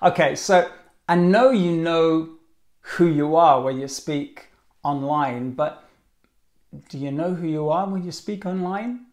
Okay, so I know you know who you are when you speak online, but do you know who you are when you speak online?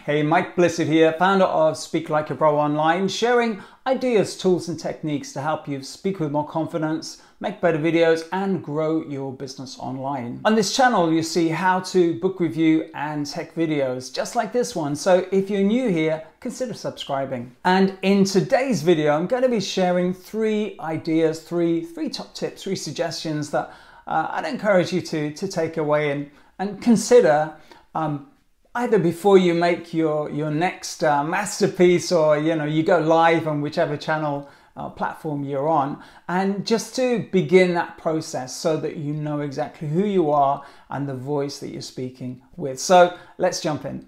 Hey, Mike Blissett here, founder of Speak Like a Pro Online, sharing ideas, tools and techniques to help you speak with more confidence, make better videos and grow your business online. On this channel, you see how to book review and tech videos just like this one. So if you're new here, consider subscribing. And in today's video, I'm going to be sharing three ideas, three top tips, three suggestions that I'd encourage you to take away and consider either before you make your next masterpiece, or you go live on whichever channel platform you're on, and just to begin that process so that you know exactly who you are and the voice that you're speaking with. So let's jump in.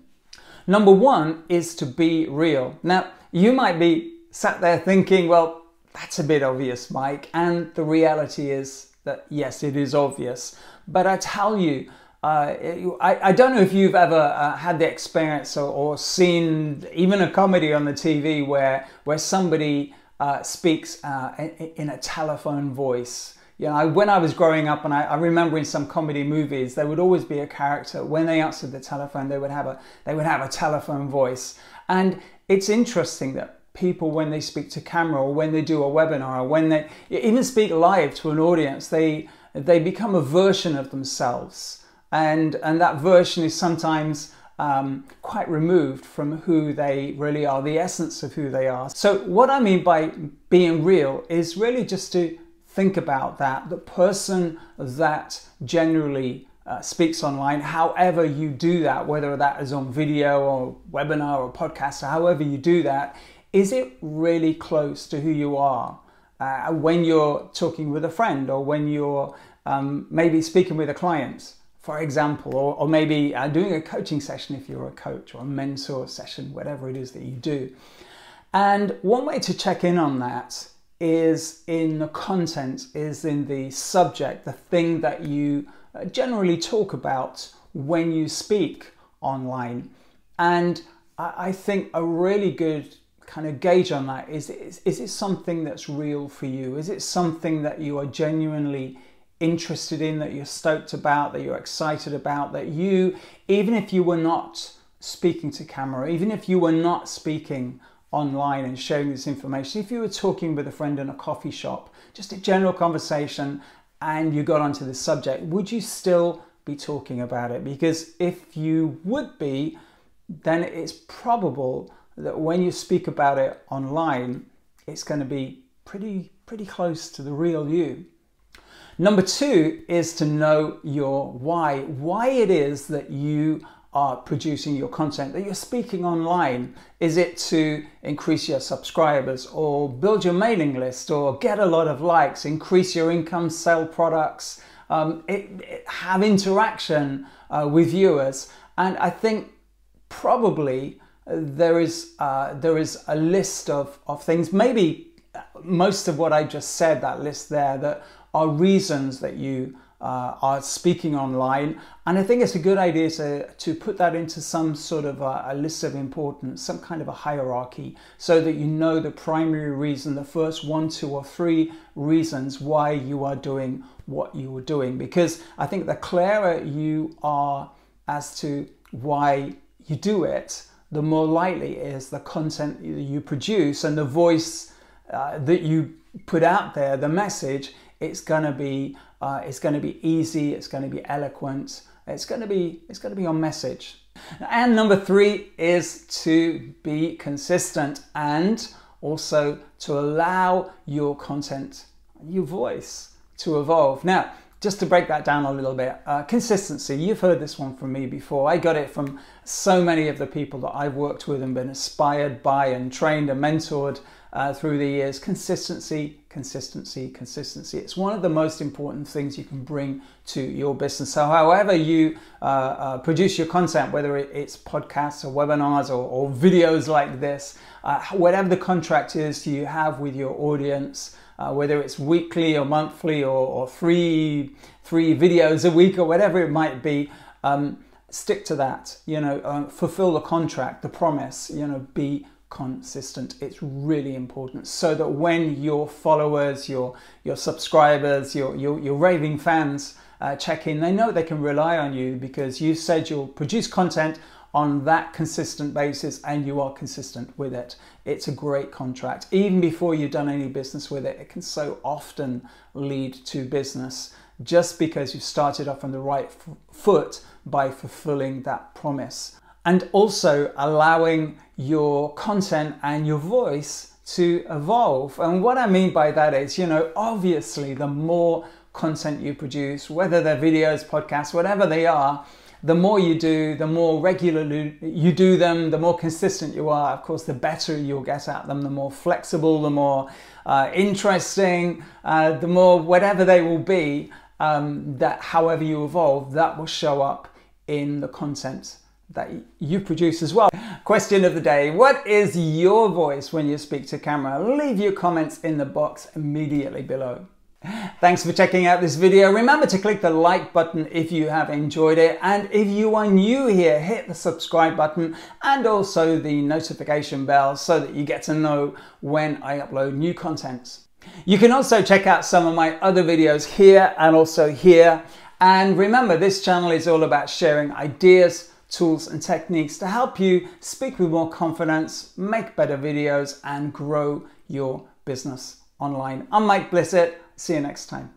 Number one is to be real. Now, you might be sat there thinking, well, that's a bit obvious, Mike. And the reality is that yes, it is obvious. But I tell you, I don't know if you've ever had the experience or seen even a comedy on the TV where somebody speaks in a telephone voice. When I was growing up, and I remember in some comedy movies, there would always be a character. When they answered the telephone, they would have a telephone voice. And it's interesting that people, when they speak to camera or when they do a webinar or when they even speak live to an audience, they become a version of themselves. And that version is sometimes quite removed from who they really are, the essence of who they are. So what I mean by being real is really just to think about that. The person that generally speaks online, however you do that, whether that is on video or webinar or podcast, or however you do that, is it really close to who you are when you're talking with a friend, or when you're maybe speaking with a client, for example, or maybe doing a coaching session if you're a coach, or a mentor session, whatever it is that you do. And one way to check in on that is in the content, is in the subject, the thing that you generally talk about when you speak online. And I think a really good kind of gauge on that is it something that's real for you? Is it something that you are genuinely interested in, that you're stoked about, that you're excited about, that you, even if you were not speaking to camera, even if you were not speaking online and sharing this information, if you were talking with a friend in a coffee shop, just a general conversation, and you got onto this subject, would you still be talking about it? Because if you would be, then it's probable that when you speak about it online, it's going to be pretty close to the real you. Number two is to know your why it is that you are producing your content, that you're speaking online. Is it to increase your subscribers, or build your mailing list, or get a lot of likes, increase your income, sell products, have interaction with viewers? And I think probably there is a list of things, maybe most of what I just said, that list there, that are reasons that you are speaking online. And I think it's a good idea to put that into some sort of a list of importance, some kind of a hierarchy, so that you know the primary reason, the first 1, 2 or 3 reasons why you are doing what you are doing. Because I think the clearer you are as to why you do it, the more likely is the content that you produce and the voice that you put out there, the message, it's going to be easy, it's going to be eloquent, it's going to be on message. And number 3 is to be consistent, and also to allow your content, your voice, to evolve. Now, just to break that down a little bit, consistency, you've heard this one from me before. I got it from so many of the people that I've worked with and been inspired by and trained and mentored through the years. Consistency, consistency, consistency. It's one of the most important things you can bring to your business. So however you produce your content, whether it's podcasts or webinars or videos like this, whatever the contract is you have with your audience, whether it's weekly or monthly or three videos a week or whatever it might be. Stick to that, fulfill the contract, the promise, be consistent. It's really important, so that when your followers, your subscribers, your raving fans check in, they know they can rely on you, because you said you'll produce content on that consistent basis, and you are consistent with it. It's a great contract. Even before you've done any business with it, it can so often lead to business, just because you started off on the right foot by fulfilling that promise. And also allowing your content and your voice to evolve. And what I mean by that is, obviously the more content you produce, whether they're videos, podcasts, whatever they are, the more you do, the more regularly you do them, the more consistent you are, of course, the better you'll get at them, the more flexible, the more interesting, the more whatever they will be, that however you evolve, that will show up in the content that you produce as well. Question of the day: what is your voice when you speak to camera? Leave your comments in the box immediately below. Thanks for checking out this video. Remember to click the like button if you have enjoyed it, and if you are new here, hit the subscribe button and also the notification bell so that you get to know when I upload new content. You can also check out some of my other videos here and also here. And remember, this channel is all about sharing ideas, tools and techniques to help you speak with more confidence, make better videos and grow your business online. I'm Mike Blissett. See you next time.